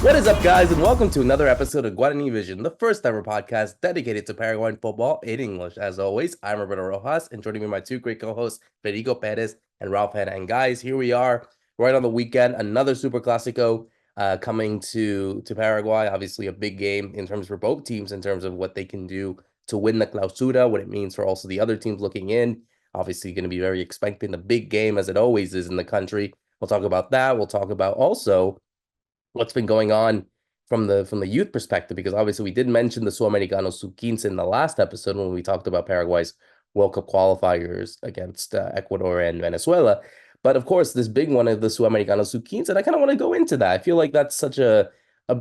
What is up, guys, and welcome to another episode of Guarani Vision, the first ever podcast dedicated to Paraguayan football in English. As always, I'm Roberto Rojas, and joining me my two great co-hosts, Federico Perez and Ralph Hanna. And guys, here we are, right on the weekend, another Superclasico coming to Paraguay. Obviously, a big game in terms for both teams, in terms of what they can do to win the Clausura, what it means for also the other teams looking in. Obviously, going to be very expecting a big game, as it always is in the country. We'll talk about that. We'll talk about also what's been going on from the youth perspective, because obviously we did mention the Sudamericano U15 in the last episode when we talked about Paraguay's World Cup qualifiers against Ecuador and Venezuela. But of course, this big one of the Sudamericano U15, and I kind of want to go into that. I feel like that's such a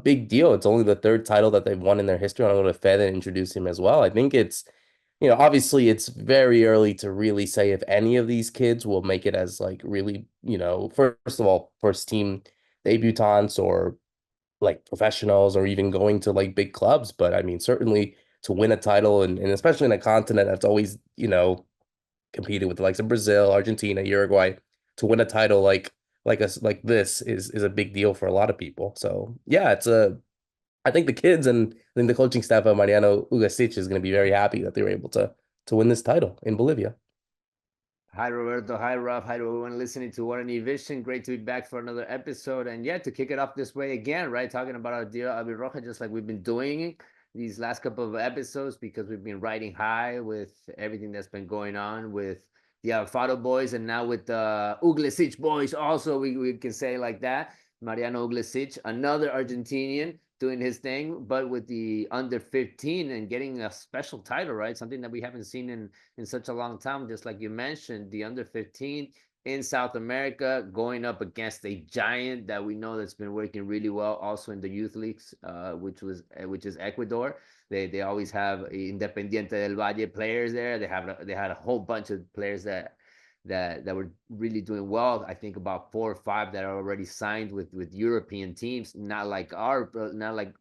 big deal. It's only the third title that they've won in their history. I'm going to Fede and introduce him as well. I think it's, obviously it's very early to really say if any of these kids will make it as like really, first of all, first team debutants or like professionals or even going to like big clubs. But I mean, certainly to win a title and especially in a continent that's always, competed with the likes of Brazil, Argentina, Uruguay, to win a title like us like this is a big deal for a lot of people. So yeah, I think the kids and I think the coaching staff of Mariano Ugasic is going to be very happy that they were able to win this title in Bolivia. Hi, Roberto. Hi, Rob. Hi to everyone listening to Guarani Vision. Great to be back for another episode. And yeah, to kick it off this way again, right? Talking about our dear Abi Roja, just like we've been doing these last couple of episodes, because we've been riding high with everything that's been going on with the Alfaro boys and now with the Uglesic boys. Also, we can say like that. Mariano Uglesic, another Argentinian doing his thing, but with the under 15 and getting a special title, right? Something that we haven't seen in such a long time. Just like you mentioned, the under 15 in South America going up against a giant that we know that's been working really well also in the youth leagues, which is Ecuador. They always have Independiente del Valle players there. They had a whole bunch of players that were really doing well. I think about 4 or 5 that are already signed with European teams, not like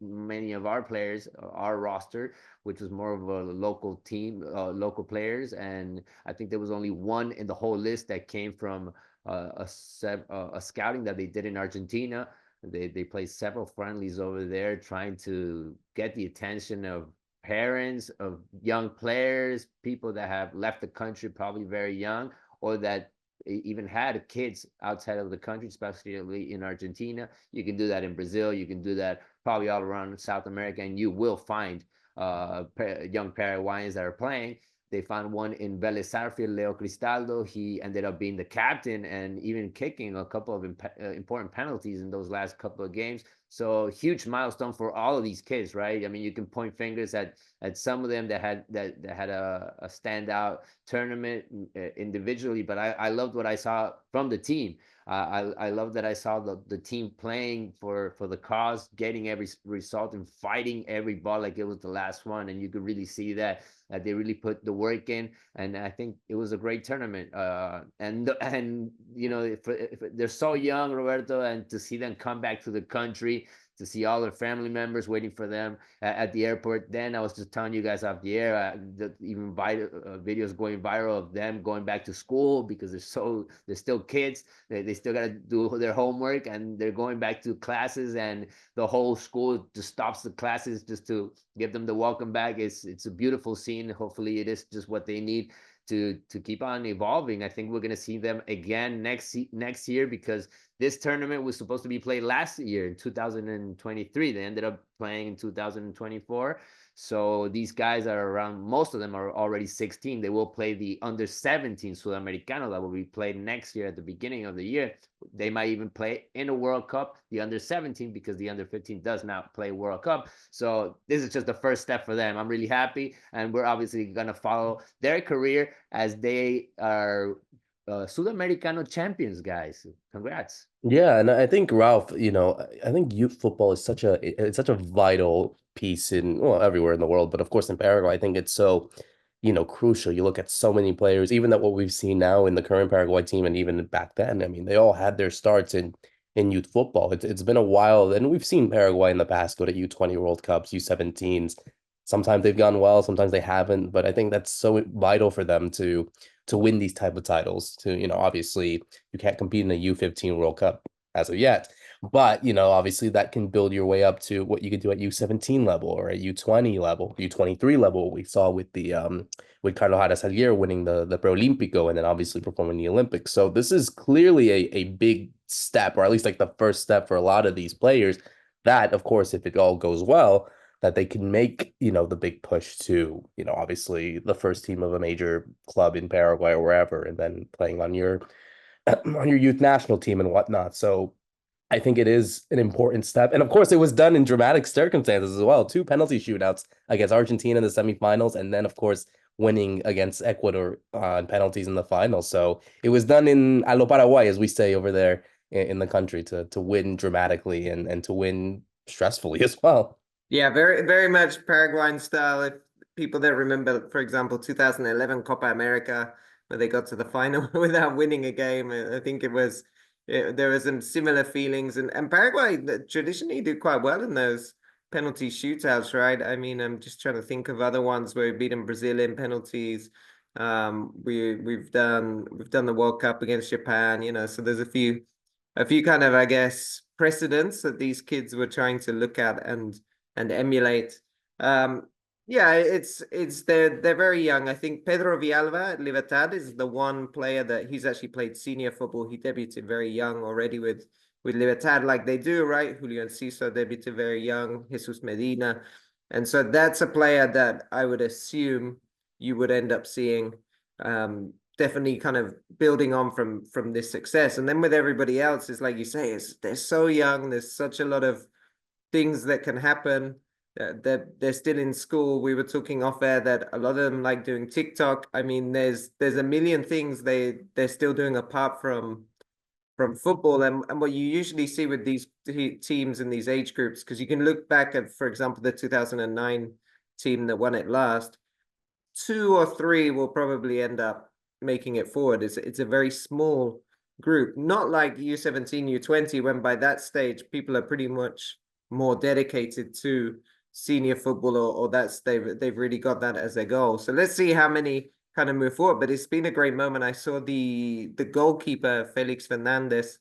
many of our players, our roster, which was more of a local team, local players. And I think there was only one in the whole list that came from a scouting that they did in Argentina. They played several friendlies over there, trying to get the attention of parents of young players, people that have left the country probably very young, or that even had kids outside of the country, especially in Argentina. You can do that in Brazil. You can do that probably all around South America, and you will find young Paraguayans that are playing. They found one in Vélez Sarsfield, Leo Cristaldo. He ended up being the captain and even kicking a couple of important penalties in those last couple of games. So huge milestone for all of these kids, right? I mean, you can point fingers at some of them that had a standout tournament individually, but I loved what I saw from the team. I love that I saw the team playing for the cause, getting every result and fighting every ball like it was the last one, and you could really see that they really put the work in. And I think it was a great tournament. And if they're so young, Roberto, and to see them come back to the country, to see all their family members waiting for them at the airport. Then I was just telling you guys off the air, even videos going viral of them going back to school because they're still kids. They still got to do their homework, and they're going back to classes, and the whole school just stops the classes just to give them the welcome back. It's a beautiful scene. Hopefully, it is just what they need to keep on evolving. I think we're going to see them again next year, because this tournament was supposed to be played last year in 2023. They ended up playing in 2024. So these guys are around, most of them are already 16. They will play the under 17 Sudamericano that will be played next year at the beginning of the year. They might even play in a World Cup, the under 17, because the under 15 does not play World Cup. So this is just the first step for them. I'm really happy, and we're obviously going to follow their career as they are Sudamericano champions, guys. Congrats. Yeah, and I think Ralph, I think youth football is it's such a vital piece in, well, everywhere in the world, but of course in Paraguay, I think it's so, crucial. You look at so many players, even that what we've seen now in the current Paraguay team and even back then. I mean, they all had their starts in youth football. It's been a while, and we've seen Paraguay in the past go to U20 World Cups, U17s. Sometimes they've gone well, sometimes they haven't, but I think that's so vital for them to win these type of titles. To, obviously you can't compete in a U15 World Cup as of yet, But, obviously that can build your way up to what you could do at U17 level or at U20 level, U23 level. We saw with the with Carlos Harasalier winning the Preolímpico and then obviously performing the Olympics. So this is clearly a big step, or at least like the first step for a lot of these players that, of course, if it all goes well, that they can make, the big push to, obviously the first team of a major club in Paraguay or wherever, and then playing on your on your youth national team and whatnot. So I think it is an important step. And of course, it was done in dramatic circumstances as well. Two penalty shootouts against Argentina in the semifinals, and then, of course, winning against Ecuador on penalties in the final. So it was done in a lo Paraguay, as we say over there in the country, to win dramatically and to win stressfully as well. Yeah, very, very much Paraguayan style. If people that remember, for example, 2011 Copa America, where they got to the final without winning a game, I think there was some similar feelings. And Paraguay traditionally do quite well in those penalty shootouts, right? I mean, I'm just trying to think of other ones where we've beaten Brazil in penalties. We've done the World Cup against Japan, so there's a few kind of, I guess, precedents that these kids were trying to look at and emulate. Yeah, they're very young. I think Pedro Villalba at Libertad is the one player that he's actually played senior football. He debuted very young already with Libertad, like they do, right? Julio Enciso debuted very young, Jesus Medina. And so that's a player that I would assume you would end up seeing definitely kind of building on from this success. And then with everybody else, it's like you say, they're so young. There's such a lot of things that can happen. They're still in school. We were talking off air that a lot of them like doing TikTok. I mean, there's a million things they're still doing apart from football. And what you usually see with these teams in these age groups, because you can look back at, for example, the 2009 team that won it last, 2 or 3 will probably end up making it forward. It's a very small group, not like U17, U20, when by that stage people are pretty much more dedicated to senior football or they've really got that as their goal. So let's see how many kind of move forward. But it's been a great moment. I saw the goalkeeper Felix Fernandez.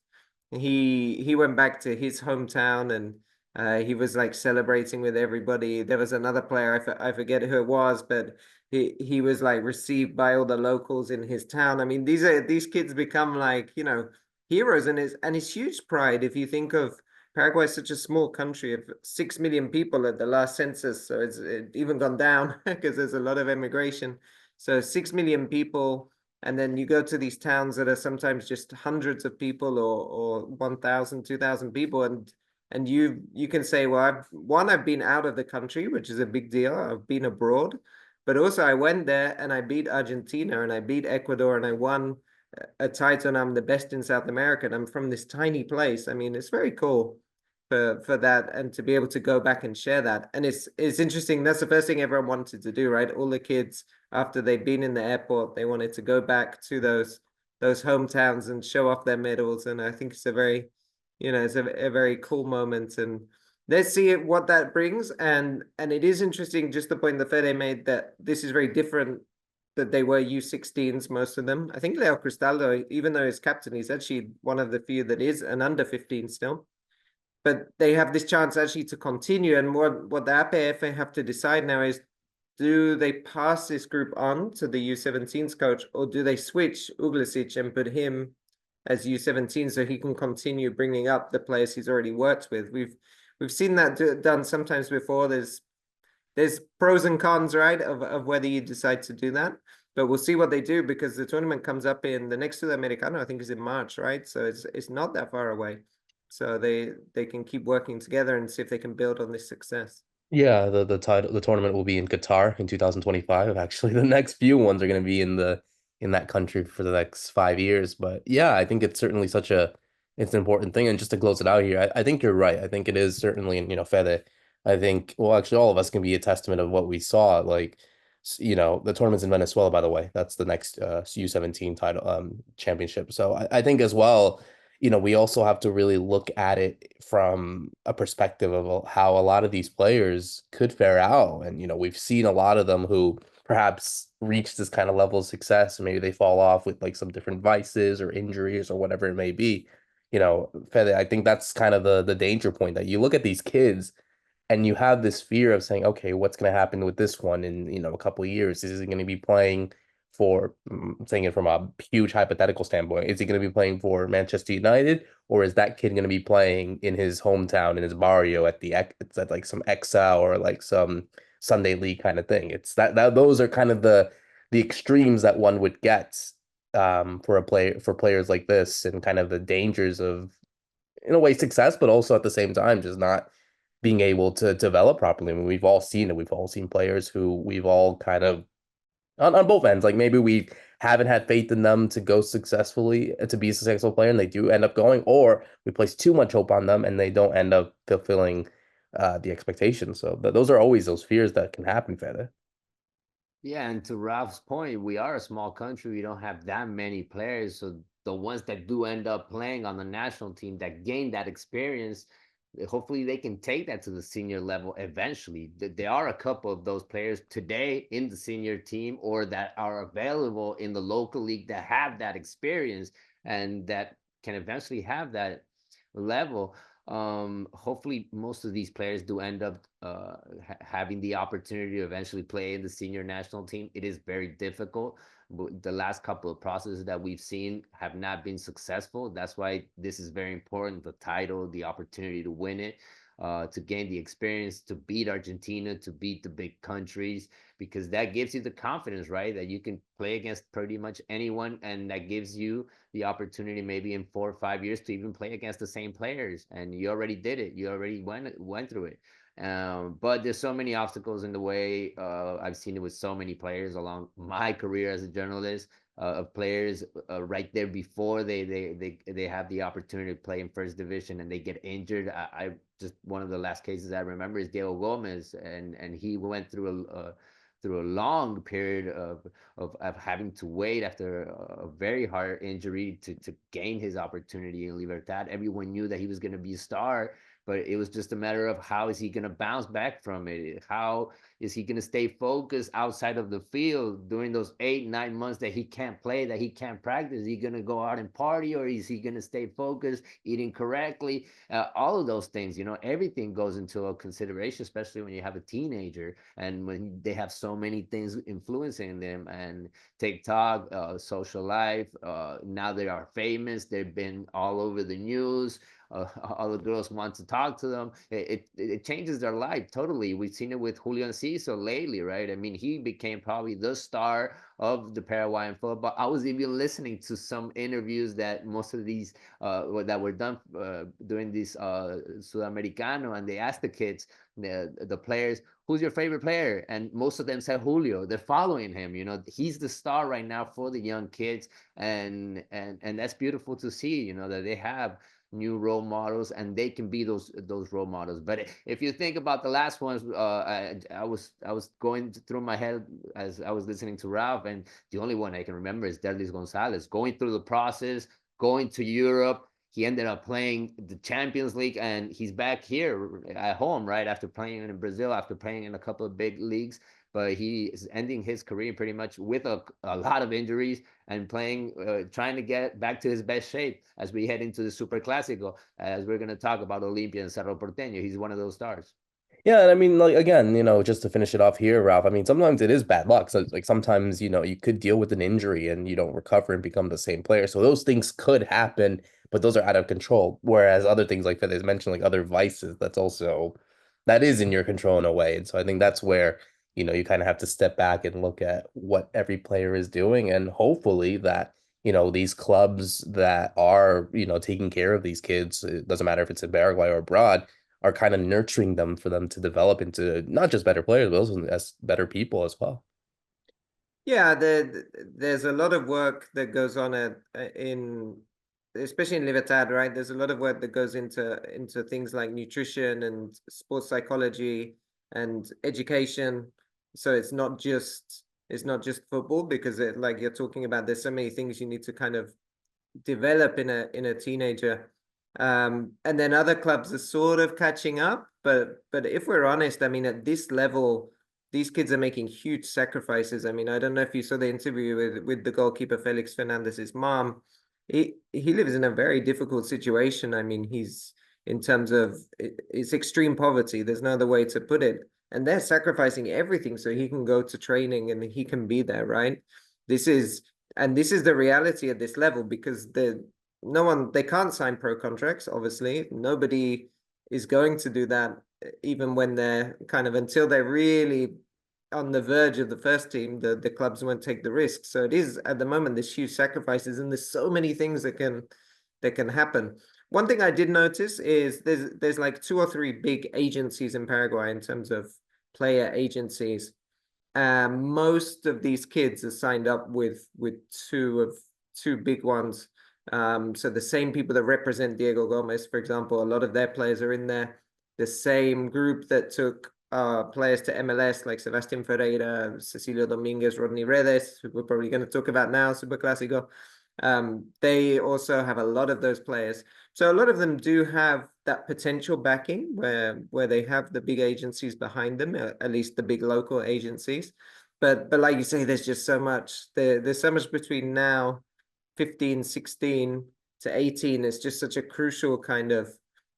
He went back to his hometown and he was like celebrating with everybody. There was another player, I forget who it was, but he was like received by all the locals in his town. I mean, these kids become like, heroes, and it's huge pride if you think of Paraguay is such a small country of 6 million people at the last census, so it's even gone down because there's a lot of immigration. So 6 million people, and then you go to these towns that are sometimes just hundreds of people or 1,000, 2,000 people, and you can say, well, I've been out of the country, which is a big deal. I've been abroad, but also I went there and I beat Argentina and I beat Ecuador and I won a title and I'm the best in South America and I'm from this tiny place. I mean, it's very cool for that and to be able to go back and share that. And it's interesting. That's the first thing everyone wanted to do, right? All the kids, after they've been in the airport, they wanted to go back to those hometowns and show off their medals. And I think it's a very, it's a very cool moment. And let's see what that brings. And it is interesting, just the point that Fede made, that this is very different, that they were U16s, most of them. I think Leo Cristaldo, even though he's captain, he's actually one of the few that is an under 15 still. But they have this chance actually to continue. And what the APF have to decide now is, do they pass this group on to the U17s coach, or do they switch Uglisic and put him as U17 so he can continue bringing up the players he's already worked with? We've seen that done sometimes before. There's pros and cons, right, of whether you decide to do that. But we'll see what they do, because the tournament comes up in the next Sudamericano, I think, is in March, right? So it's not that far away. So they can keep working together and see if they can build on this success. Yeah, the tournament will be in Qatar in 2025. Actually, the next few ones are going to be in that country for the next 5 years. But yeah, I think it's certainly it's an important thing. And just to close it out here, I think you're right. I think it is certainly, and Fede, I think, well, actually, all of us can be a testament of what we saw. Like, the tournament's in Venezuela, by the way. That's the next U17 title championship. So I think as well, we also have to really look at it from a perspective of how a lot of these players could fare out. And, we've seen a lot of them who perhaps reach this kind of level of success, and maybe they fall off with like some different vices or injuries or whatever it may be. Fede, I think that's kind of the danger point, that you look at these kids and you have this fear of saying, okay, what's going to happen with this one in, a couple of years? Is he going to be playing for, saying it from a huge hypothetical standpoint, is he going to be playing for Manchester United, or is that kid going to be playing in his hometown, in his barrio it's at like some XL or like some Sunday league kind of thing? It's that those are kind of the extremes that one would get for players like this, and kind of the dangers of, in a way, success, but also at the same time just not being able to develop properly. I mean, we've all seen it. We've all seen players who we've all kind of on both ends. Like, maybe we haven't had faith in them to go successfully, to be a successful player, and they do end up going, or we place too much hope on them and they don't end up fulfilling the expectations. So those are always those fears that can happen, Fede. Yeah, and to Ralph's point, we are a small country. We don't have that many players. So the ones that do end up playing on the national team, that gain that experience, hopefully they can take that to the senior level eventually. There are a couple of those players today in the senior team, or that are available in the local league, that have that experience and that can eventually have that level. Hopefully most of these players do end up having the opportunity to eventually play in the senior national team. It is very difficult. The last couple of processes that we've seen have not been successful. That's why this is very important: the title, the opportunity to win it, to gain the experience, to beat Argentina, to beat the big countries, because that gives you the confidence, right? That you can play against pretty much anyone, and that gives you the opportunity maybe in 4 or 5 years to even play against the same players. And you already did it. You already went through it. But there's so many obstacles in the way. I've seen it with so many players along my career as a journalist, of players right there before they have the opportunity to play in first division, and they get injured. I just, one of the last cases I remember is Diego Gomez, and he went through a long period of having to wait after a very hard injury to gain his opportunity in Libertad. Everyone knew that he was going to be a star, but it was just a matter of how is he going to bounce back from it? How is he going to stay focused outside of the field during those 8-9 months that he can't play, that he can't practice? Is he going to go out and party, or is he going to stay focused, eating correctly? All of those things, everything goes into a consideration, especially when you have a teenager and when they have so many things influencing them, and TikTok, social life. Now they are famous. They've been all over the news. All the girls want to talk to them. It changes their life totally. We've seen it with Julian Ciso lately, right? I mean, he became probably the star of the Paraguayan football. I was even listening to some interviews that most of these that were done during this Sudamericano, and they asked the kids, the players, who's your favorite player? And most of them said Julio. They're following him. He's the star right now for the young kids, and that's beautiful to see. That they have new role models, and they can be those role models. But if you think about the last ones, I was going through my head as I was listening to Ralph, and the only one I can remember is Derlis Gonzalez, going through the process, going to Europe. He ended up playing the Champions League, and he's back here at home, right, after playing in Brazil, after playing in a couple of big leagues. But he is ending his career pretty much with a lot of injuries, and playing, trying to get back to his best shape as we head into the Superclasico, as we're going to talk about Olimpia and Cerro Porteño. He's one of those stars. Yeah, and I mean, like, again, just to finish it off here, Ralph, I mean, sometimes it is bad luck. So, like, sometimes, you could deal with an injury and you don't recover and become the same player. So those things could happen, but those are out of control. Whereas other things, like Fede mentioned, like other vices, that is in your control in a way. And so I think that's where, you kind of have to step back and look at what every player is doing. And hopefully that, these clubs that are, taking care of these kids, it doesn't matter if it's in Paraguay or abroad, are kind of nurturing them for them to develop into not just better players, but also as better people as well. Yeah, there's a lot of work that goes on especially in Libertad, right? There's a lot of work that goes into things like nutrition and sports psychology and education. So it's not just football, because like you're talking about, there's so many things you need to kind of develop in a teenager. And then other clubs are sort of catching up, but if we're honest, I mean, at this level, these kids are making huge sacrifices. I mean, I don't know if you saw the interview with the goalkeeper Felix Fernandez's mom. he lives in a very difficult situation. I mean, he's in terms of it's extreme poverty. There's no other way to put it. And they're sacrificing everything so he can go to training and he can be there, right? This is the reality at this level, because they can't sign pro contracts, obviously. Nobody is going to do that, even when they're kind of, until they're really on the verge of the first team, the clubs won't take the risk. So it is at the moment there's huge sacrifices, and there's so many things that can happen. One thing I did notice is there's like 2 or 3 big agencies in Paraguay in terms of player agencies. Most of these kids are signed up with two big ones. So the same people that represent Diego Gomez, for example, a lot of their players are in there. The same group that took players to MLS, like Sebastián Ferreira, Cecilio Dominguez, Rodney Redes, who we're probably going to talk about now, Superclasico. They also have a lot of those players. So a lot of them do have that potential backing where they have the big agencies behind them, at least the big local agencies. But like you say, there's just so much. There's so much between now, 15, 16 to 18. It's just such a crucial kind of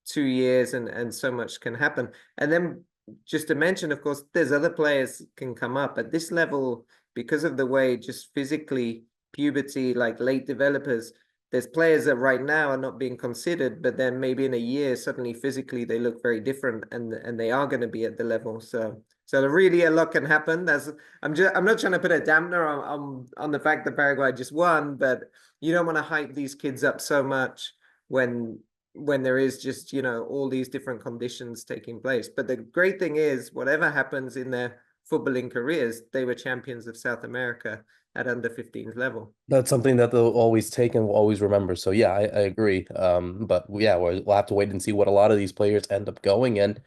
2 years, and so much can happen. And then just to mention, of course, there's other players can come up at this level because of the way just physically puberty, like late developers. There's players that right now are not being considered, but then maybe in a year, suddenly physically they look very different, and they are going to be at the level. So really a lot can happen. I'm not trying to put a dampener on the fact that Paraguay just won, but you don't want to hype these kids up so much when there is just, all these different conditions taking place. But the great thing is, whatever happens in their footballing careers, they were champions of South America at under 15th level. That's something that they'll always take and will always remember. So yeah, I agree. But yeah, we'll have to wait and see what a lot of these players end up going, and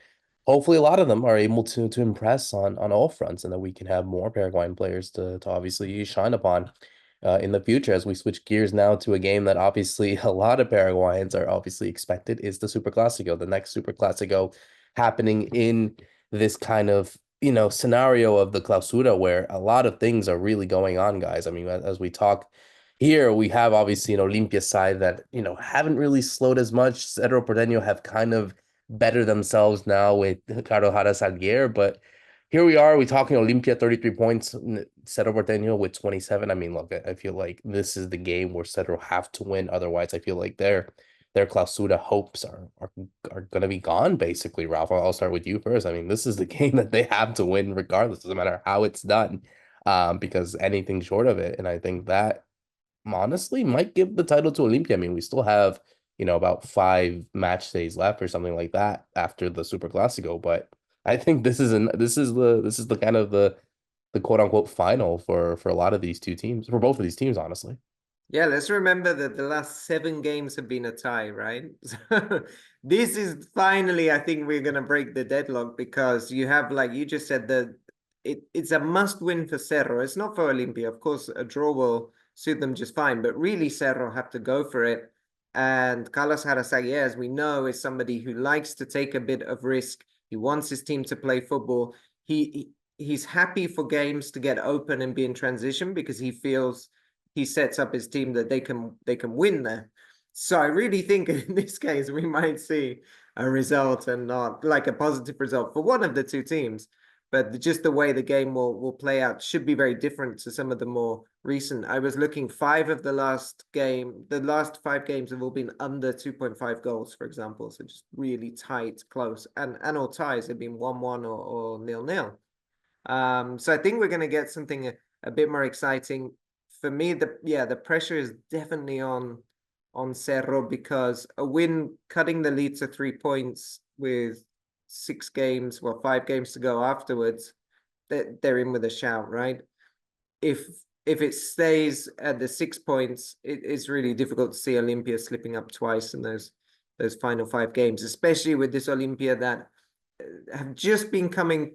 hopefully a lot of them are able to impress on all fronts, and that we can have more Paraguayan players to obviously shine upon in the future. As we switch gears now to a game that obviously a lot of Paraguayans are obviously expected, is the Superclasico, the next Superclasico happening in this kind of scenario of the Clausura, where a lot of things are really going on, guys. I mean, as we talk here, we have obviously an Olimpia side that haven't really slowed as much. Cerro Porteño have kind of better themselves now with Ricardo Jara Salguer, but here we are. We're talking Olimpia 33 points, Cerro Porteño with 27. I mean, look, I feel like this is the game where Cerro have to win. Otherwise, I feel like their Clausura hopes are going to be gone, basically. Ralph, I'll start with you first. I mean, this is the game that they have to win regardless. Doesn't matter how it's done, because anything short of it. And I think that honestly might give the title to Olimpia. I mean, we still have, about 5 match days left or something like that after the Superclásico, but I think this is the kind of the quote unquote final for a lot of these two teams, for both of these teams, honestly. Yeah, let's remember that the last 7 games have been a tie, right? So this is finally, I think we're going to break the deadlock, because you have, like you just said, it's a must win for Cerro. It's not for Olimpia. Of course, a draw will suit them just fine, but really Cerro have to go for it. And Carlos Harasaguer, as we know, is somebody who likes to take a bit of risk. He wants his team to play football. He's happy for games to get open and be in transition, because he feels he sets up his team that they can win there. So I really think in this case we might see a result, and not like a positive result for one of the two teams. But just the way the game will play out should be very different to some of the more recent. I was looking, 5 of the last 5 games have all been under 2.5 goals, for example. So just really tight, close, and all ties have been 1-1 or 0-0. So I think we're going to get something a bit more exciting. For me, the pressure is definitely on Cerro, because a win, cutting the lead to 3 points with 5 games to go afterwards, they're in with a shout, right? If it stays at the 6 points, it's really difficult to see Olimpia slipping up twice in those final 5 games, especially with this Olimpia that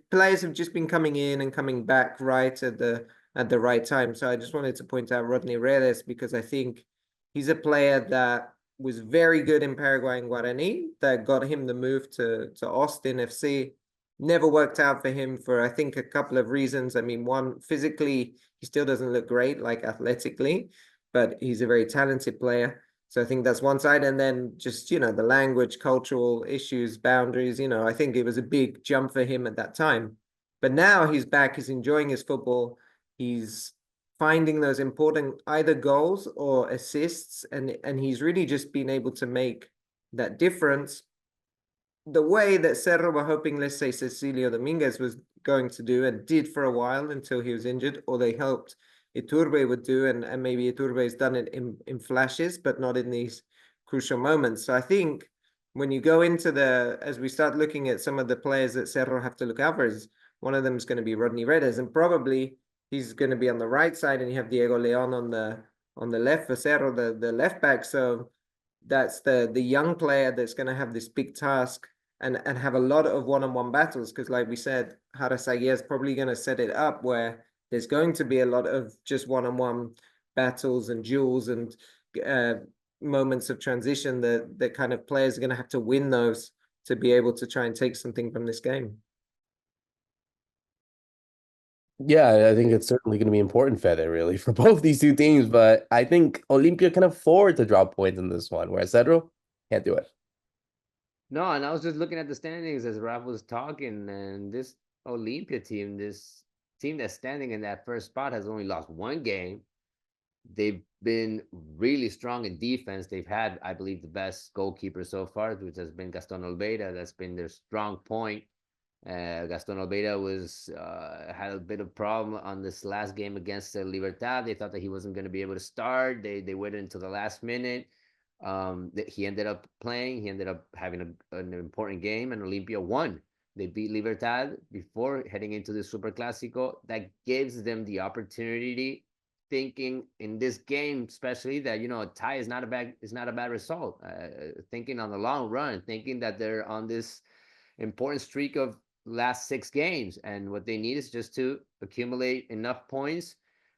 players have just been coming in and coming back right at the right time. So I just wanted to point out Rodney Redes, because I think he's a player that was very good in Paraguay and Guarani, that got him the move to Austin FC. Never worked out for him for, I think, a couple of reasons. I mean, one, physically, he still doesn't look great, like athletically. but he's a very talented player. So I think that's one side. And then just, the language, cultural issues, boundaries, I think it was a big jump for him at that time. But now he's back, he's enjoying his football. He's finding those important either goals or assists. And he's really just been able to make that difference the way that Cerro were hoping, let's say, Cecilio Dominguez was going to do and did for a while until he was injured, or they hoped Iturbe would do, and maybe Iturbe's done it in flashes, but not in these crucial moments. So I think when you go into as we start looking at some of the players that Cerro have to look out for, one of them is going to be Rodney Redes, and probably he's going to be on the right side, and you have Diego Leon on the left for Cerro, the left back. So that's the young player that's going to have this big task and have a lot of one-on-one battles, because like we said, Harasagia is probably going to set it up where there's going to be a lot of just one-on-one battles and duels and moments of transition that kind of players are going to have to win those to be able to try and take something from this game. Yeah, I think it's certainly going to be important, Fede, really, for both these two teams. But I think Olimpia can afford to drop points in this one, whereas Cedro can't do it. No, and I was just looking at the standings as Raf was talking, and this Olimpia team, this team that's standing in that first spot, has only lost one game. They've been really strong in defense. They've had, I believe, the best goalkeeper so far, which has been Gaston Olveira. That's been their strong point. Gaston Olveira had a bit of problem on this last game against Libertad. They thought that he wasn't going to be able to start. They waited until the last minute. He ended up playing. He ended up having an important game, and Olimpia won. They beat Libertad before heading into the Superclasico. That gives them the opportunity, thinking in this game, especially that a tie is not a bad result. Thinking on the long run, thinking that they're on this important streak of last 6 games, and what they need is just to accumulate enough points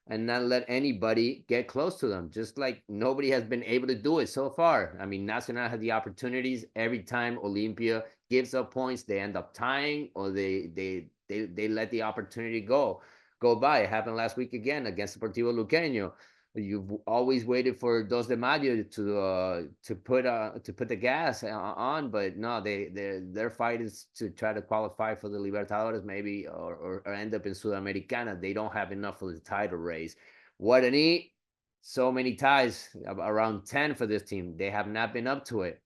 and not let anybody get close to them, just like nobody has been able to do it so far. I mean, Nacional had the opportunities. Every time Olimpia gives up points, they end up tying, or they let the opportunity go by. It happened last week again against Deportivo Luqueño. You've always waited for Dos de Mayo to put the gas on, but no, their fight is to try to qualify for the Libertadores, maybe, or end up in Sudamericana. They don't have enough for the title race. Guarani, so many ties, around 10 for this team. They have not been up to it.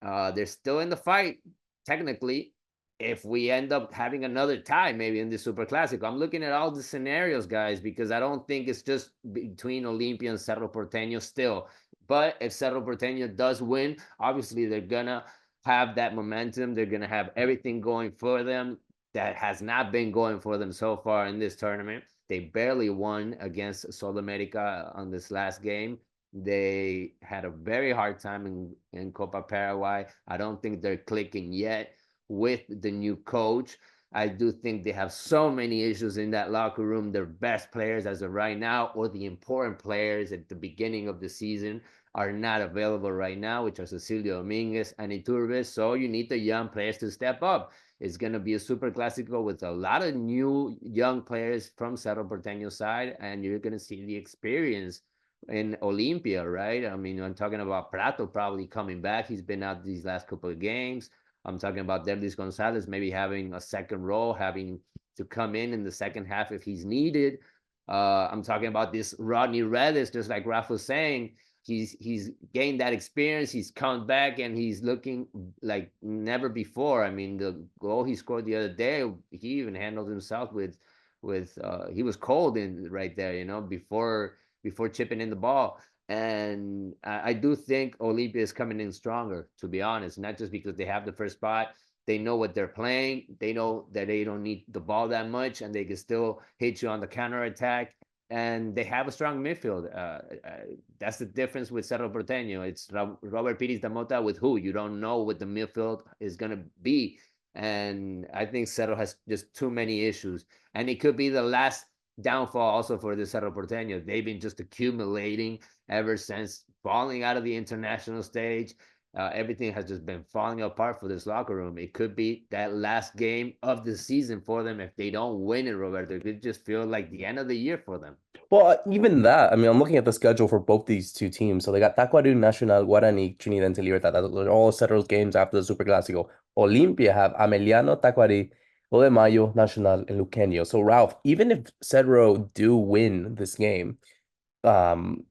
They're still in the fight, technically. If we end up having another tie, maybe in the Superclasico, I'm looking at all the scenarios, guys, because I don't think it's just between Olimpia and Cerro Porteño still. But if Cerro Porteño does win, obviously they're gonna have that momentum. They're gonna have everything going for them that has not been going for them so far in this tournament. They barely won against Sol America on this last game. They had a very hard time in Copa Paraguay. I don't think they're clicking yet with the new coach. I do think they have so many issues in that locker room. Their best players as of right now, or the important players at the beginning of the season, are not available right now, which are Cecilio Dominguez and Iturbe. So you need the young players to step up. It's going to be a super classico with a lot of new young players from Cerro Porteño side, and you're going to see the experience in Olimpia, right? I mean, I'm talking about Prato probably coming back. He's been out these last couple of games. I'm talking about Derlis Gonzalez maybe having a second role, having to come in the second half if he's needed. I'm talking about this Rodney Redes, just like Raf was saying. He's gained that experience. He's come back and he's looking like never before. I mean, the goal he scored the other day, he even handled himself with he was cold in right there, before chipping in the ball. And I do think Olimpia is coming in stronger, to be honest, not just because they have the first spot. They know what they're playing. They know that they don't need the ball that much, and they can still hit you on the counterattack. And they have a strong midfield. That's the difference with Cerro Porteño. It's Robert Pires Damota with who? You don't know what the midfield is going to be. And I think Cerro has just too many issues. And it could be the last downfall also for the Cerro Porteño. They've been just accumulating ever since falling out of the international stage. Everything has just been falling apart for this locker room. It could be that last game of the season for them if they don't win it, Roberto. It could just feel like the end of the year for them. Well, even that, I mean, I'm looking at the schedule for both these two teams. So they got Tacuarembó, Nacional, Guarani, Trinidad and Libertad. Those are all settled games after the Superclásico. Olimpia have Ameliano, Tacuarí, 1 de Mayo, Nacional, and Luqueño. So, Ralph, even if Cerro do win this game, um,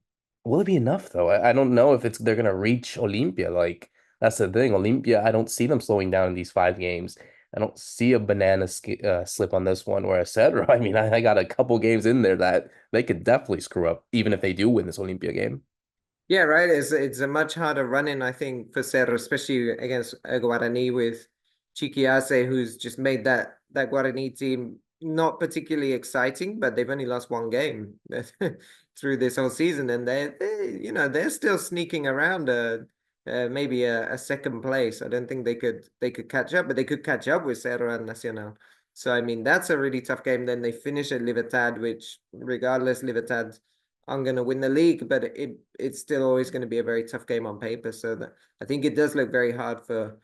will it be enough though? I don't know if they're gonna reach Olimpia. Like that's the thing. Olimpia, I don't see them slowing down in these 5 games. I don't see a banana slip on this one. Whereas Cedro, I mean, I got a couple games in there that they could definitely screw up, even if they do win this Olimpia game. Yeah, right. It's a much harder run-in, I think, for Cerro, especially against Guarani with Chiquiase, who's just made that Guarani team not particularly exciting, but they've only lost 1 game through this whole season, and they're still sneaking around maybe a second place. I don't think they could catch up, but they could catch up with Cerro and Nacional. So I mean that's a really tough game. Then they finish at Libertad, which regardless, Libertad I'm going to win the league, but it's still always going to be a very tough game on paper. So I think it does look very hard for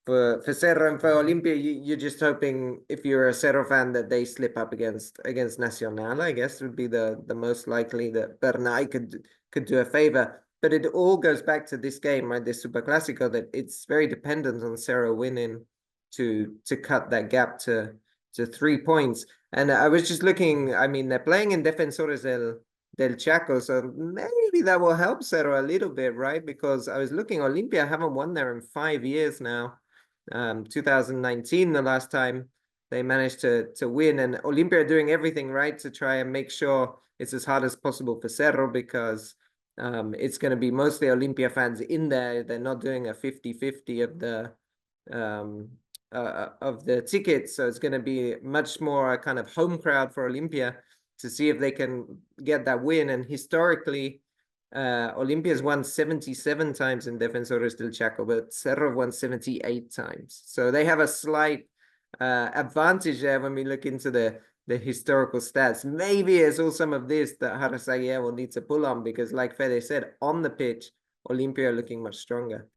Cerro and for Olimpia. You're just hoping if you're a Cerro fan that they slip up against Nacional. I guess would be the most likely that Bernay could do a favor. But it all goes back to this game, right? This Superclásico, that it's very dependent on Cerro winning to cut that gap to 3 points. And I was just looking. I mean, they're playing in Defensores del Chaco. So maybe that will help Cerro a little bit, right? Because I was looking, Olimpia haven't won there in 5 years now. 2019, the last time they managed to win, and Olimpia are doing everything right to try and make sure it's as hard as possible for Cerro because it's going to be mostly Olimpia fans in there. They're not doing a 50-50 of the tickets, so it's going to be much more a kind of home crowd for Olimpia to see if they can get that win. And historically, Olimpia's won 77 times in Defensores del Chaco, but Cerro won 78 times. So they have a slight advantage there when we look into the historical stats. Maybe it's all some of this that Harasagia will need to pull on because, like Fede said, on the pitch, Olimpia are looking much stronger.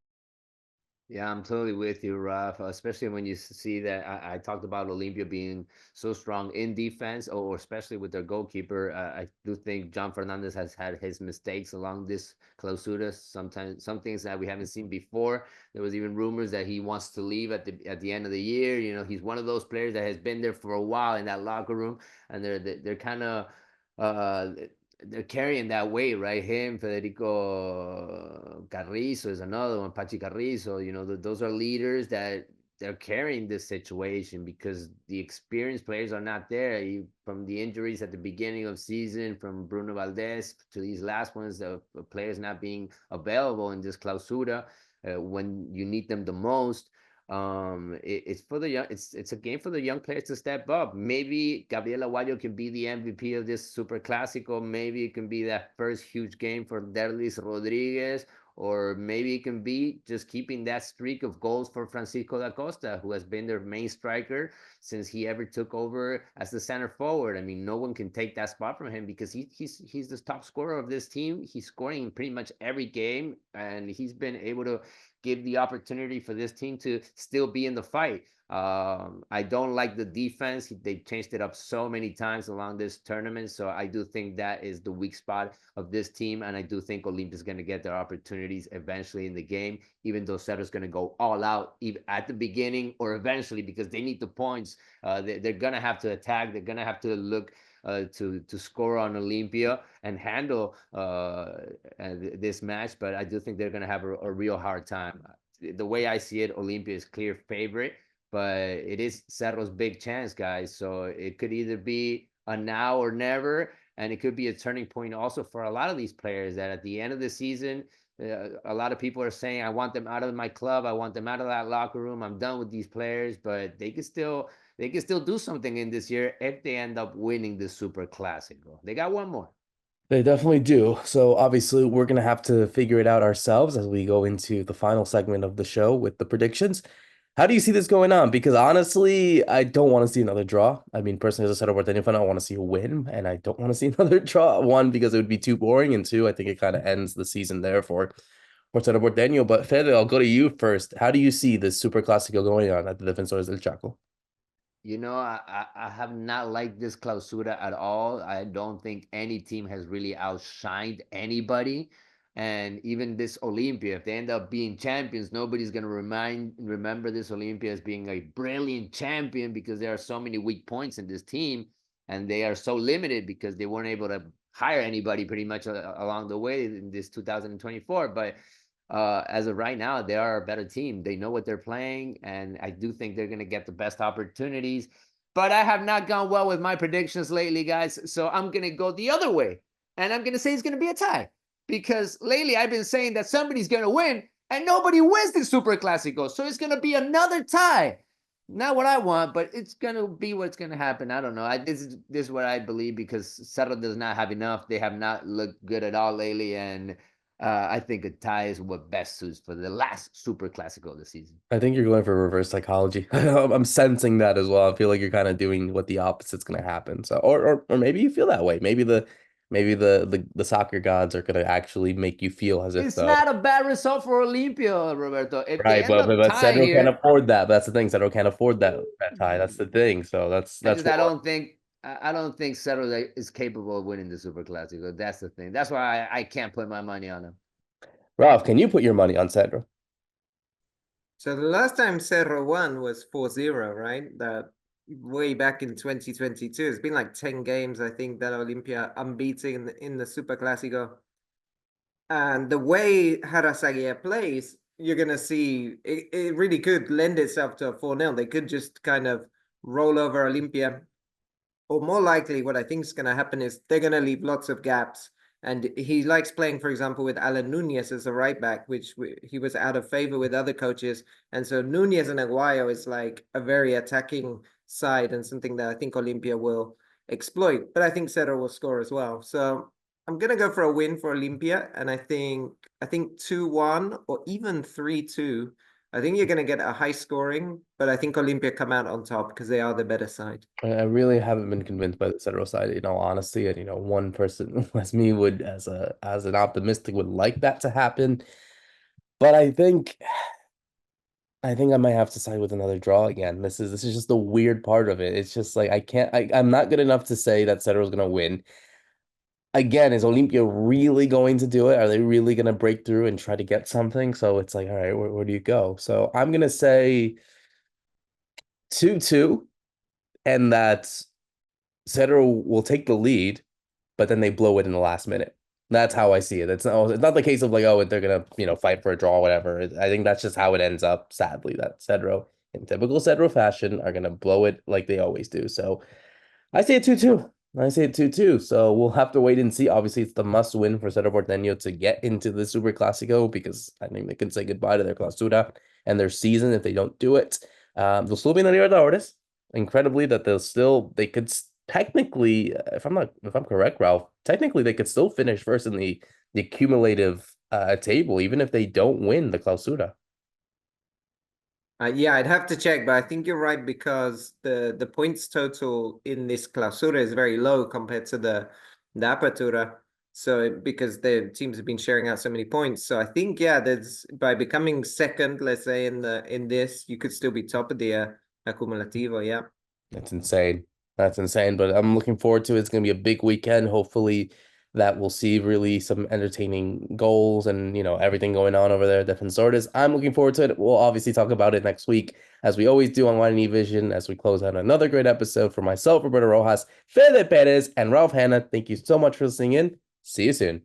Yeah, I'm totally with you, Raf. Especially when you see that I talked about Olimpia being so strong in defense, or especially with their goalkeeper. I do think John Fernandez has had his mistakes along this clausura. Sometimes some things that we haven't seen before. There was even rumors that he wants to leave at the end of the year. You know, he's one of those players that has been there for a while in that locker room, and they're kind of they're carrying that weight, right? Him, Federico Carrizo is another one, Pachi Carrizo. You know, those are leaders that they're carrying this situation because the experienced players are not there. From the injuries at the beginning of season, from Bruno Valdez to these last ones, the players not being available in this clausura when you need them the most. It's for the young. It's a game for the young players to step up. Maybe Gabriel Aguayo can be the MVP of this Superclásico. Maybe it can be that first huge game for Derlis Rodriguez, or maybe it can be just keeping that streak of goals for Francisco da Costa, who has been their main striker since he ever took over as the center forward. I mean, no one can take that spot from him because he's the top scorer of this team. He's scoring in pretty much every game, and he's been able to give the opportunity for this team to still be in the fight. I don't like the defense. They changed it up so many times along this tournament. So I do think that is the weak spot of this team. And I do think Olimpia is going to get their opportunities eventually in the game, even though Cerro's going to go all out either at the beginning or eventually because they need the points. They're going to have to attack. They're going to have to look to score on Olimpia and handle this match, but I do think they're going to have a real hard time. The way I see it, Olimpia is clear favorite, but it is Cerro's big chance, guys. So it could either be a now or never, and it could be a turning point also for a lot of these players that at the end of the season, a lot of people are saying, I want them out of my club. I want them out of that locker room. I'm done with these players, but they can still do something in this year if they end up winning the Superclásico. They got one more. They definitely do. So obviously, we're gonna have to figure it out ourselves as we go into the final segment of the show with the predictions. How do you see this going on? Because honestly, I don't want to see another draw. I mean, personally, as a Cerro Porteño fan, I want to see a win, and I don't want to see another draw. One, because it would be too boring, and two, I think it kind of ends the season there for Cerro Porteño. But Fede, I'll go to you first. How do you see this Super Clásico going on at the Defensores del Chaco? You know, I have not liked this Clausura at all. I don't think any team has really outshined anybody. And even this Olimpia, if they end up being champions, nobody's gonna remember this Olimpia as being a brilliant champion, because there are so many weak points in this team, and they are so limited because they weren't able to hire anybody pretty much along the way in this 2024. But as of right now, they are a better team. They know what they're playing, and I do think they're going to get the best opportunities. But I have not gone well with my predictions lately, guys. So I'm going to go the other way, and I'm going to say it's going to be a tie, because lately I've been saying that somebody's going to win, and nobody wins the Superclasico. So it's going to be another tie. Not what I want, but it's going to be what's going to happen. I don't know. This is what I believe, because Cerro does not have enough. They have not looked good at all lately, and I think a tie is what best suits for the last Superclasico of the season. I think you're going for reverse psychology. I'm sensing that as well. I feel like you're kind of doing what the opposite's going to happen. So, or maybe you feel that way. Maybe the soccer gods are going to actually make you feel as if It's not a bad result for Olimpia, Roberto. If they right, end up but tying Cedro can't here, afford that. That's the thing. Cedro can't afford that tie. That's the thing. So that's I what don't think Cerro is capable of winning the Superclasico. That's the thing. That's why I can't put my money on him. Ralph, can you put your money on Cedro? So the last time Cerro won was 4-0, right? That way back in 2022. It's been like 10 games, I think, that Olimpia unbeaten in the Superclásico. And the way Harasagia plays, you're going to see it really could lend itself to a 4-0. They could just kind of roll over Olimpia. Or more likely, what I think is going to happen is they're going to leave lots of gaps. And he likes playing, for example, with Alan Nunez as a right back, which he was out of favor with other coaches. And so Nunez and Aguayo is like a very attacking side, and something that I think Olimpia will exploit. But I think Cerro will score as well. So I'm going to go for a win for Olimpia. And I think 2-1 or even 3-2. I think you're going to get a high scoring, but I think Olimpia come out on top because they are the better side. I really haven't been convinced by the Cedro side, in all honesty. And one person as me would, as an optimistic, would like that to happen. But I think I might have to side with another draw again. This is just the weird part of it. It's just like I'm not good enough to say that Cedro's gonna win. Again, is Olimpia really going to do it? Are they really gonna break through and try to get something? So it's like, all right, where do you go? So I'm gonna say 2-2, and that Cedro will take the lead, but then they blow it in the last minute. That's how I see it. It's not the case of like, oh, they're gonna fight for a draw or whatever. I think that's just how it ends up, sadly, that Cedro, in typical Cedro fashion, are gonna blow it like they always do. So I say it 2-2. I say it 2-2. So we'll have to wait and see. Obviously, it's the must win for Cerro Porteño to get into the Super Clasico, because I think they can say goodbye to their Clausura and their season if they don't do it. They'll still be in the Libertadores. Incredibly, that they could technically, if I'm correct, Ralph, technically they could still finish first in the cumulative table, even if they don't win the Clausura. Yeah, I'd have to check, but I think you're right, because the points total in this Clausura is very low compared to the Apertura. So because the teams have been sharing out so many points. So I think, yeah, there's, by becoming second, let's say, in this, you could still be top of the Acumulativo, yeah. That's insane. That's insane. But I'm looking forward to it. It's going to be a big weekend. Hopefully that we'll see really some entertaining goals and, everything going on over there at Defensores. I'm looking forward to it. We'll obviously talk about it next week, as we always do on Guarani Vision, as we close out another great episode. For myself, Roberto Rojas, Fede Perez, and Ralph Hanna, thank you so much for listening in. See you soon.